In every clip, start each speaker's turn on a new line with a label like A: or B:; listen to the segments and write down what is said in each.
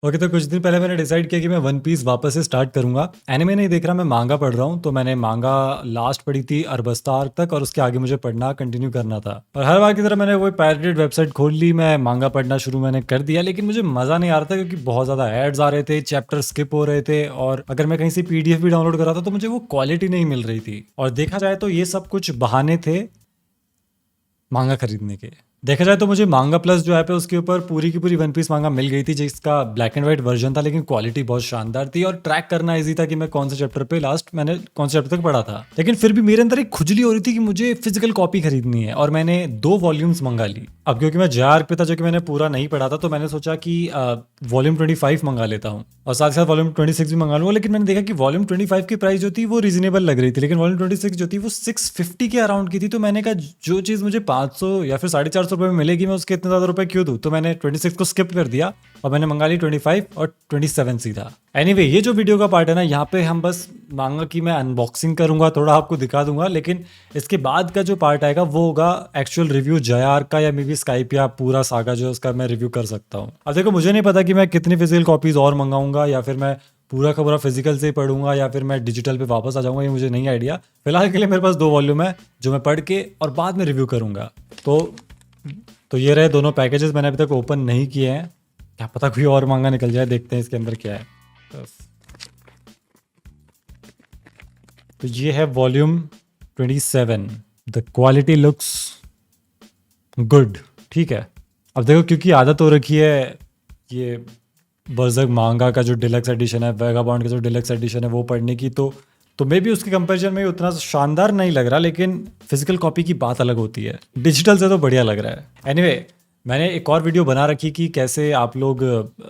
A: Okay, तो कुछ दिन पहले मैंने डिसाइड किया कि मैं वन पीस वापस से स्टार्ट करूंगा। एनिमे नहीं देख रहा, मैं मांगा पढ़ रहा हूँ। तो मैंने मांगा लास्ट पढ़ी थी अरबस्ता आर्क तक, और उसके आगे मुझे पढ़ना कंटिन्यू करना था। और हर बार की तरह मैंने वही पायरेटेड वेबसाइट खोल ली, मैं मांगा पढ़ना शुरू मैंने कर दिया। लेकिन मुझे मज़ा नहीं आ रहा था क्योंकि बहुत ज़्यादा एड्स आ रहे थे, चैप्टर स्किप हो रहे थे, और अगर मैं कहीं से पीडीएफ भी डाउनलोड कर रहा था तो मुझे वो क्वालिटी नहीं मिल रही थी। और देखा जाए तो ये सब कुछ बहाने थे मांगा खरीदने के। देखा जाए तो मुझे मांगा प्लस जो ऐप है उसके ऊपर पूरी की पूरी वन पीस मांगा मिल गई थी, जिसका ब्लैक एंड व्हाइट वर्जन था, लेकिन क्वालिटी बहुत शानदार थी और ट्रैक करना इजी था कि मैं कौन से चैप्टर पे लास्ट मैंने कौन से चैप्टर तक पढ़ा था। लेकिन फिर भी मेरे अंदर एक खुजली हो रही थी कि मुझे फिजिकल कॉपी खरीदनी है, और मैंने 2 वॉल्यूम्स मंगा ली। अब क्योंकि मैं जेआरआर पे था जो कि मैंने पूरा नहीं पढ़ा था, तो मैंने सोचा कि वॉल्यूम 25 मंगा लेता हूँ और साथ ही साथ वॉल्यूम 26 भी मंगा लूंगा। लेकिन मैंने देखा कि वॉल्यूम 25 की प्राइस जो थी वो रीजनेबल लग रही थी, लेकिन वॉल्यूम 26 जो थी वो 650 के अराउंड की थी। तो मैंने कहा जो चीज़ मुझे 500 या फिर 450 रुपये में मिलेगी, मैं उसके इतने ज़्यादा रुपए क्यों दूँ। तो मैंने 26 को स्किप कर दिया और मैंने मंगा ली 25 और 27 सीधा। एनीवे, ये जो वीडियो का पार्ट है ना, यहाँ पे हम बस मांगा कि मैं अनबॉक्सिंग करूंगा, थोड़ा आपको दिखा दूंगा। लेकिन इसके बाद का जो पार्ट आएगा वो होगा एक्चुअल रिव्यू जेआर का, या मे बी स्काइप, या पूरा सागा जो है उसका मैं रिव्यू कर सकता हूँ। अब देखो, मुझे नहीं पता कि मैं कितनी फिजिकल कॉपीज और मंगाऊंगा, या फिर मैं पूरा का पूरा फिजिकल से ही पढ़ूंगा, या फिर मैं डिजिटल पे वापस आ जाऊंगा, ये मुझे नहीं आइडिया। फिलहाल के लिए मेरे पास 2 वॉल्यूम है जो मैं पढ़ के और बाद में रिव्यू करूंगा। तो ये रहे दोनों पैकेजेस, मैंने अभी तक ओपन नहीं किए हैं। क्या पता कोई और मांगा निकल जाए, देखते हैं इसके अंदर क्या है। तो ये है volume 27। The quality looks good, ठीक है। अब देखो, क्योंकि आदत हो रखी है ये बर्ज़र्क मांगा का जो डिलक्स एडिशन है, वेगाबॉन्ड का जो डिलक्स एडिशन है वो पढ़ने की, तो मे भी उसके कंपैरिजन में उतना शानदार नहीं लग रहा। लेकिन फिजिकल कॉपी की बात अलग होती है, डिजिटल से तो बढ़िया लग रहा है। एनीवे, मैंने एक और वीडियो बना रखी कि कैसे आप लोग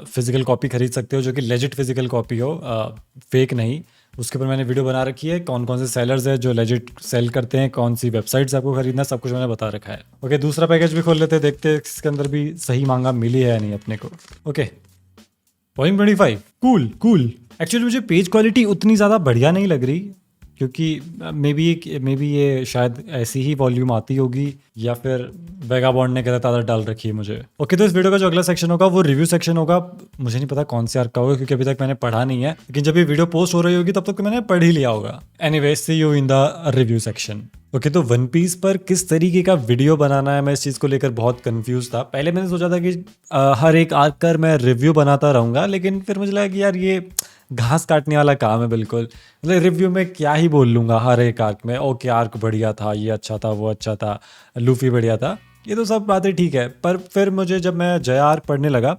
A: फिजिकल कॉपी खरीद सकते हो जो कि लेजिट फिजिकल कॉपी हो, फेक नहीं। उसके ऊपर मैंने वीडियो बना रखी है, कौन कौन से सेलर्स है जो लेजिट सेल करते हैं, कौन सी वेबसाइट्स आपको खरीदना, सब कुछ मैंने बता रखा है। ओके, दूसरा पैकेज भी खोल लेते हैं, देखते हैं इसके अंदर भी सही मांगा मिली है या नहीं अपने को। Okay, volume 25, cool cool. Actually मुझे पेज क्वालिटी उतनी ज़्यादा बढ़िया नहीं लग रही, क्योंकि मे बी ये शायद ऐसी ही वॉल्यूम आती होगी, या फिर वेगाबॉन्ड ने गलत आदत डाल रखी है मुझे। ओके, तो इस वीडियो का जो अगला सेक्शन होगा वो रिव्यू सेक्शन होगा। मुझे नहीं पता कौन से आर्क का होगा, क्योंकि अभी तक मैंने पढ़ा नहीं है, लेकिन जब ये वीडियो पोस्ट हो रही होगी तब तक तो मैंने पढ़ ही लिया होगा। Anyway, see you in the review section. Okay, तो वन पीस पर किस तरीके का वीडियो बनाना है, मैं इस चीज़ को लेकर बहुत कंफ्यूज था। पहले मैंने सोचा था कि हर एक आर्क कर मैं रिव्यू बनाता रहूँगा, लेकिन फिर मुझे लगा कि यार ये घास काटने वाला काम है बिल्कुल। मतलब रिव्यू में क्या ही बोल लूँगा हर एक आर्क में। ओके, आर्क बढ़िया था, ये अच्छा था, वो अच्छा था, लूफी बढ़िया था, ये तो सब बातें ठीक है। पर फिर मुझे जब मैं जय आर्क पढ़ने लगा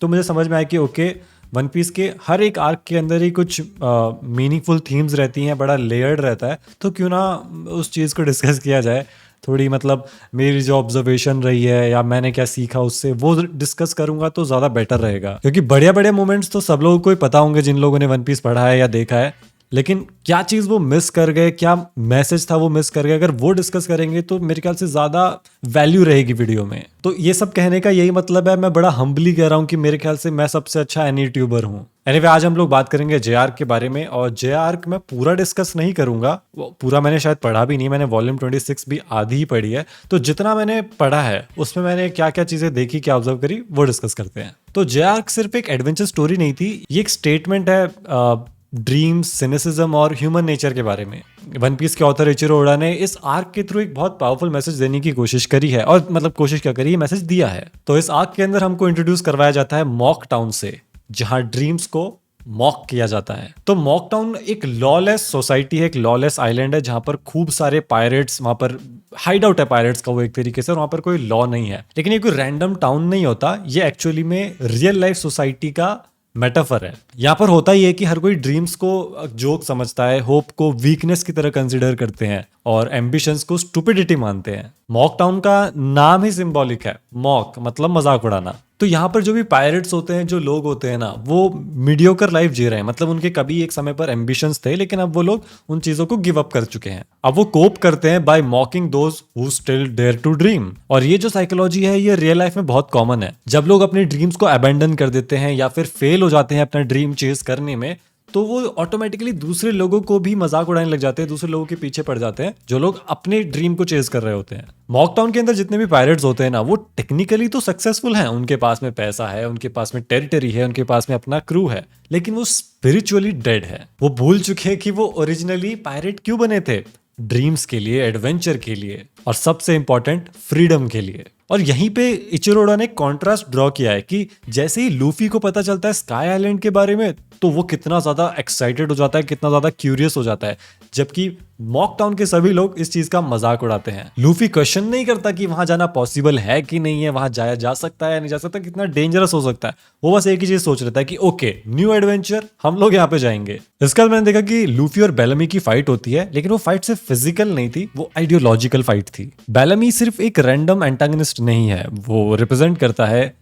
A: तो मुझे समझ में आया कि ओके, वन पीस के हर एक आर्क के अंदर ही कुछ मीनिंगफुल थीम्स रहती हैं, बड़ा लेयर्ड रहता है। तो क्यों ना उस चीज़ को डिस्कस किया जाए थोड़ी। मतलब मेरी जो ऑब्जर्वेशन रही है या मैंने क्या सीखा उससे, वो डिस्कस करूंगा तो ज़्यादा बेटर रहेगा। क्योंकि बढ़िया बढ़िया मोमेंट्स तो सब लोगों को ही पता होंगे जिन लोगों ने वन पीस पढ़ा है या देखा है, लेकिन क्या चीज़ वो मिस कर गए, क्या मैसेज था वो मिस कर गए, अगर वो डिस्कस करेंगे तो मेरे ख्याल से ज़्यादा वैल्यू रहेगी वीडियो में। तो ये सब कहने का यही मतलब है, मैं बड़ा हम्बली कह रहा हूँ कि मेरे ख्याल से मैं सबसे अच्छा एनी यूट्यूबर हूँ। एनीवे, आज हम लोग बात करेंगे जे आर्क के बारे में, और जे आर्क मैं पूरा डिस्कस नहीं करूंगा, पूरा मैंने शायद पढ़ा भी नहीं, मैंने वॉल्यूम 26 भी आधी ही पढ़ी है। तो जितना मैंने पढ़ा है उसमें मैंने क्या क्या चीज़ें देखी, क्या ऑब्जर्व करी, वो डिस्कस करते हैं। तो जे आर्क सिर्फ एक एडवेंचर स्टोरी नहीं थी, ये एक स्टेटमेंट है ड्रीम्स, सिनिसिज्म और ह्यूमन नेचर के बारे में। वन पीस के ऑथर इचिरो ओडा ने इस आर्क के थ्रू एक बहुत पावरफुल मैसेज देने की कोशिश करी है, और मतलब कोशिश क्या करी, मैसेज दिया है। तो इस आर्क के अंदर हमको इंट्रोड्यूस करवाया जाता है मॉक टाउन से, जहां ड्रीम्स को मॉक किया जाता है। तो मॉक टाउन एक लॉलेस सोसाइटी है, एक लॉलेस आइलैंड है, जहां पर खूब सारे पायरेट्स, वहां पर हाइड आउट है पायरेट्स का वो एक तरीके से, और वहां पर कोई लॉ नहीं है। लेकिन ये कोई रैंडम टाउन नहीं होता, ये एक्चुअली में रियल लाइफ सोसाइटी का मेटाफर है। यहाँ पर होता ही है कि हर कोई ड्रीम्स को जोक समझता है, होप को वीकनेस की तरह कंसिडर करते हैं, और एम्बिशंस को स्टुपिडिटी मानते हैं। मॉक टाउन का नाम ही सिंबॉलिक है, मॉक मतलब मजाक उड़ाना। तो यहाँ पर जो भी पायरेट्स होते हैं, जो लोग होते हैं ना, वो मीडियोकर लाइफ जी रहे हैं। मतलब उनके कभी एक समय पर एम्बिशंस थे, लेकिन अब वो लोग उन चीजों को गिव अप कर चुके हैं। अब वो कोप करते हैं by mocking those who still dare to dream. और ये जो साइकोलॉजी है, ये रियल लाइफ में बहुत कॉमन है। जब लोग अपने ड्रीम्स को अबेंडन कर देते हैं या फिर फेल हो जाते हैं अपना ड्रीम चेज करने में, तो वो ऑटोमेटिकली दूसरे लोगों को भी मजाक उड़ाने लग जाते हैं, दूसरे लोगों के पीछे पड़ जाते हैं जो लोग अपने ड्रीम को चेज कर रहे होते हैं। मॉक टाउन के अंदर जितने भी पायरेट्स होते हैं ना, वो टेक्निकली तो सक्सेसफुल हैं, उनके पास में पैसा है, उनके पास में टेरिटरी है, उनके पास में अपना क्रू है, लेकिन वो स्पिरिचुअली डेड है। वो भूल चुके हैं कि वो ओरिजिनली पायरेट क्यों बने थे, ड्रीम्स के लिए, एडवेंचर के लिए, और सबसे इंपॉर्टेंट फ्रीडम के लिए। और यहीं पे इचिरो ओडा ने कॉन्ट्रास्ट ड्रॉ किया है कि जैसे ही लूफी को पता चलता है स्काई आइलैंड के बारे में, तो वो कितना ज्यादा एक्साइटेड हो जाता है, कितना ज्यादा क्यूरियस हो जाता है, जबकि मॉक टाउन के सभी लोग इस चीज का मजाक उड़ाते हैं। लूफी क्वेश्चन नहीं करता कि वहां जाना पॉसिबल है कि नहीं है, वहां जाया जा सकता है या नहीं जा सकता, कितना डेंजरस हो सकता है। वो बस एक ही चीज सोच रहा था कि ओके, न्यू एडवेंचर, हम लोग यहाँ पे जाएंगे। इसके बाद मैंने देखा कि लूफी और बेलमी की फाइट होती है, लेकिन वो फाइट सिर्फ फिजिकल नहीं थी, वो आइडियोलॉजिकल फाइट थी। बेलमी सिर्फ एक रैंडम एंटागनिस्ट नहीं है, वो रिप्रेजेंट करता है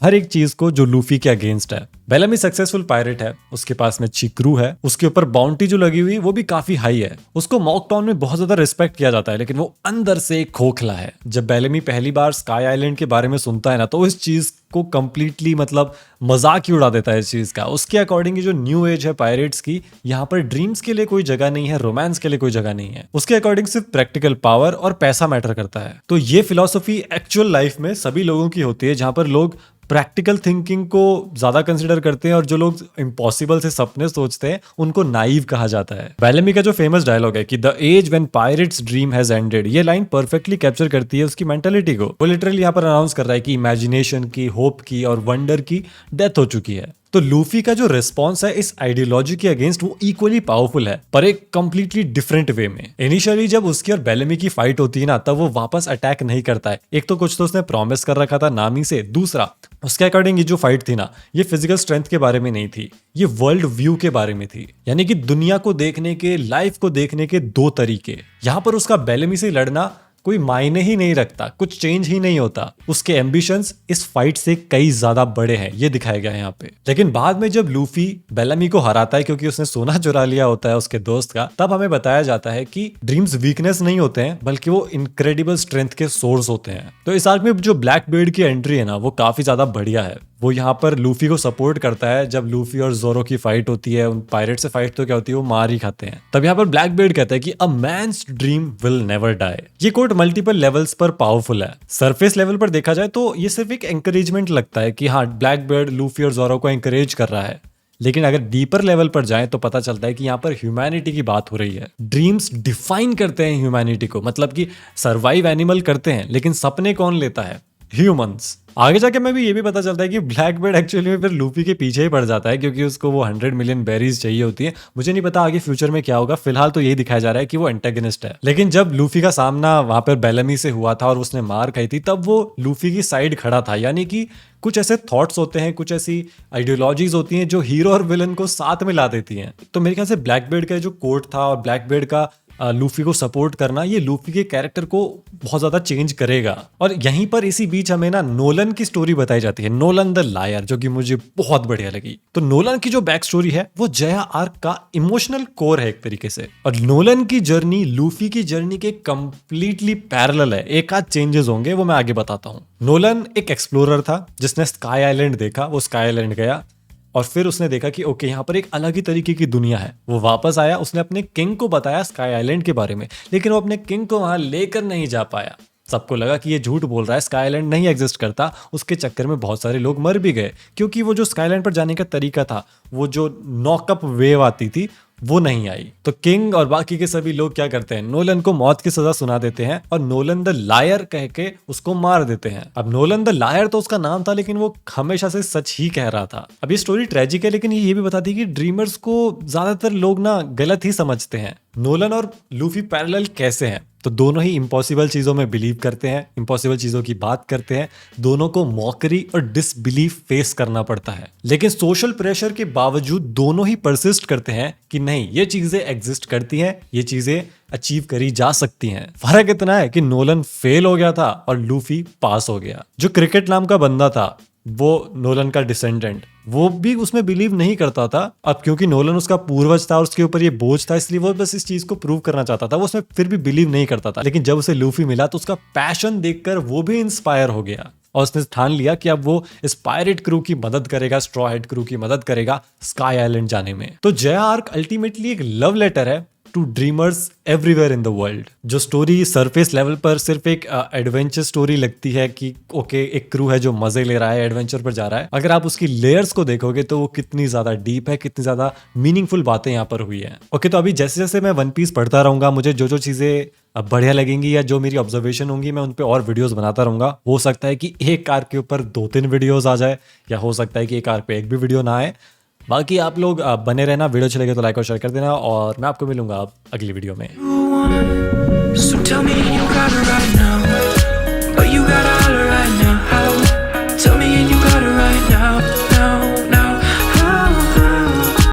A: हर एक चीज को जो लूफी के अगेंस्ट है। बेलमी सक्सेसफुल पायरेट है, उसके पास में अच्छी क्रू है, उसके ऊपर बाउंटी जो लगी हुई वो भी काफी हाई है, उसको मॉक टाउन में बहुत ज्यादा रिस्पेक्ट किया जाता है, लेकिन वो अंदर से खोखला है। जब बेलमी पहली बार स्काई आइलैंड के बारे में सुनता है ना, तो इस चीज को कंप्लीटली मतलब मजाक ही उड़ा देता है इस चीज का। उसके अकॉर्डिंग जो न्यू एज है पायरेट्स की, यहाँ पर ड्रीम्स के लिए कोई जगह नहीं है, रोमांस के लिए कोई जगह नहीं है। उसके अकॉर्डिंग सिर्फ प्रैक्टिकल पावर और पैसा मैटर करता है। तो ये फिलॉसफी एक्चुअल लाइफ में सभी लोगों की होती है, जहां पर लोग प्रैक्टिकल थिंकिंग को ज्यादा कंसिडर करते हैं और जो लोग इम्पॉसिबल से सपने सोचते हैं उनको नाइव कहा जाता है। बेलेमी का जो फेमस डायलॉग है कि the age when pirates dream has ended, ये लाइन परफेक्टली कैप्चर करती है उसकी मेंटालिटी को। वो लिटरली यहाँ पर अनाउंस कर रहा है कि इमेजिनेशन की, होप की और वंडर की डेथ हो चुकी है। तो लूफी का जो रिस्पॉन्स है इस आइडियोलॉजी के अगेंस्ट, वो इक्वली पावरफुल है, पर एक कंप्लीटली डिफरेंट वे में। इनिशियली जब उसकी और बेलेमी की फाइट होती है ना, तब वो वापस अटैक नहीं करता है। एक तो कुछ तो उसने प्रॉमिस कर रखा था नामी से, दूसरा उसके अकॉर्डिंग ये जो फाइट थी ना, ये फिजिकल स्ट्रेंथ के बारे में नहीं थी, ये वर्ल्ड व्यू के बारे में थी। यानी कि दुनिया को देखने के, लाइफ को देखने के दो तरीके। यहाँ पर उसका बेलेमी से लड़ना कोई मायने ही नहीं रखता, कुछ चेंज ही नहीं होता। उसके एम्बिशंस इस फाइट से कई ज्यादा बड़े हैं, ये दिखाया गया है यहाँ पे। लेकिन बाद में जब लूफी बेलेमी को हराता है, क्योंकि उसने सोना चुरा लिया होता है उसके दोस्त का, तब हमें बताया जाता है कि ड्रीम्स वीकनेस नहीं होते हैं, बल्कि वो इनक्रेडिबल स्ट्रेंथ के सोर्स होते हैं। तो इस आर्क में जो ब्लैक बियर्ड की एंट्री है ना, वो काफी ज्यादा बढ़िया है। वो यहाँ पर लूफी को सपोर्ट करता है। जब लूफी और जोरो की फाइट होती है, उन पायरेट से फाइट तो क्या होती है, वो मार ही खाते हैं। तब यहाँ पर ब्लैक बियर्ड कहता है कि a man's dream will never die. ये कोट मल्टीपल लेवल्स पर पावरफुल है। सरफेस लेवल पर देखा जाए तो ये सिर्फ एक एंकरेजमेंट लगता है कि हाँ, ब्लैक बियर्ड लूफी और जोरो को एंकरेज कर रहा है। लेकिन अगर डीपर लेवल पर जाएं तो पता चलता है कि यहाँ पर ह्यूमैनिटी की बात हो रही है। ड्रीम्स डिफाइन करते हैं ह्यूमैनिटी को, मतलब कि सर्वाइव एनिमल करते हैं, लेकिन सपने कौन लेता है? ह्यूमंस। आगे जाके मैं भी ये भी पता चलता है कि ब्लैक बर्ड एक्चुअली में फिर लूफी के पीछे ही पड़ जाता है, क्योंकि उसको वो 100 मिलियन बेरीज चाहिए होती है। मुझे नहीं पता आगे फ्यूचर में क्या होगा, फिलहाल तो यही दिखाया जा रहा है कि वो एंटेगनिस्ट है। लेकिन जब लूफी का सामना वहां पर बेलेमी से हुआ था और उसने मार खाई थी, तब वो लूफी की साइड खड़ा था। यानी कि कुछ ऐसे थॉट्स होते हैं, कुछ ऐसी आइडियोलॉजीज होती हैं जो हीरो और विलन को साथ में ला देती हैं। तो मेरे ख्याल से ब्लैक बर्ड का जो कोट था और ब्लैक बर्ड का लूफी को सपोर्ट करना, ये लूफी के कैरेक्टर को बहुत ज्यादा चेंज करेगा। और यहीं पर इसी बीच हमें ना नोलन की स्टोरी बताई जाती है, नोलन द लायर, जो कि मुझे बहुत बढ़िया लगी। तो नोलन की जो बैक स्टोरी है वो जया आर्क का इमोशनल कोर है एक तरीके से, और नोलन की जर्नी लूफी की जर्नी के कंप्लीटली पैरेलल है। एक आध चेंजेस होंगे, वो मैं आगे बताता हूँ। नोलन एक एक्सप्लोरर था जिसने स्काई आइलैंड देखा, वो स्काई आइलैंड गया और फिर उसने देखा कि ओके, यहाँ पर एक अलग ही तरीके की दुनिया है। वो वापस आया, उसने अपने किंग को बताया स्काई आइलैंड के बारे में, लेकिन वो अपने किंग को वहां लेकर नहीं जा पाया। सबको लगा कि ये झूठ बोल रहा है, स्काई आइलैंड नहीं एग्जिस्ट करता। उसके चक्कर में बहुत सारे लोग मर भी गए, क्योंकि वो जो स्काई आइलैंड पर जाने का तरीका था, वो जो नॉकअप वेव आती थी, वो नहीं आई। तो किंग और बाकी के सभी लोग क्या करते हैं, नोलन को मौत की सजा सुना देते हैं और नोलन द लायर कह के उसको मार देते हैं। अब नोलन द लायर तो उसका नाम था, लेकिन वो हमेशा से सच ही कह रहा था। अब ये स्टोरी ट्रेजिक है, लेकिन ये भी बताती है कि ड्रीमर्स को ज्यादातर लोग ना गलत ही समझते हैं। नोलन और लूफी पैरेलल कैसे हैं? तो दोनों ही इम्पॉसिबल चीजों में बिलीव करते हैं, इम्पॉसिबल चीजों की बात करते हैं। दोनों को मॉकरी और डिसबिलीफ फेस करना पड़ता है, लेकिन सोशल प्रेशर के बावजूद दोनों ही परसिस्ट करते हैं कि नहीं, ये चीजें एग्जिस्ट करती हैं, ये चीजें अचीव करी जा सकती हैं। फर्क इतना है कि नोलन फेल हो गया था और लूफी पास हो गया। जो क्रिकेट नाम का बंदा था, वो नोलन का डिसेंडेंट, वो भी उसमें बिलीव नहीं करता था। अब क्योंकि नोलन उसका पूर्वज था और उसके ऊपर ये बोझ था, इसलिए वो बस इस चीज को प्रूव करना चाहता था। वो उसमें फिर भी बिलीव नहीं करता था। लेकिन जब उसे लूफी मिला तो उसका पैशन देखकर वो भी इंस्पायर हो गया। और उसने ठान लिया कि अब वो इस पायरेट क्रू की मदद करेगा, स्ट्रॉ हेड क्रू की मदद करेगा स्काई आइलैंड जाने में। तो जया आर्क अल्टीमेटली एक लव लेटर है to dreamers everywhere in the world. जो स्टोरी सरफेस लेवल पर सिर्फ एक एडवेंचर स्टोरी लगती है कि ओके एक क्रू है जो मजे ले रहा है, एडवेंचर पर जा रहा है, अगर आप उसकी लेयर्स को देखोगे तो वो कितनी ज्यादा डीप है, कितनी ज्यादा मीनिंगफुल बातें यहाँ पर हुई है। ओके, तो अभी जैसे जैसे मैं वन पीस पढ़ता रहूंगा, मुझे जो जो चीजें बढ़िया लगेंगी या जो मेरी ऑब्जर्वेशन होंगी, मैं उन पे और वीडियोस बनाता रहूंगा। हो सकता है कि एक आर्क के ऊपर 2-3 वीडियोस आ जाए, या हो सकता है कि एक आर्क पे एक भी वीडियो ना आए। बाकी आप लोग बने रहना, वीडियो अच्छी लगे तो लाइक और शेयर कर देना, और मैं आपको मिलूंगा अगली वीडियो में।
B: So tell me you got it right now.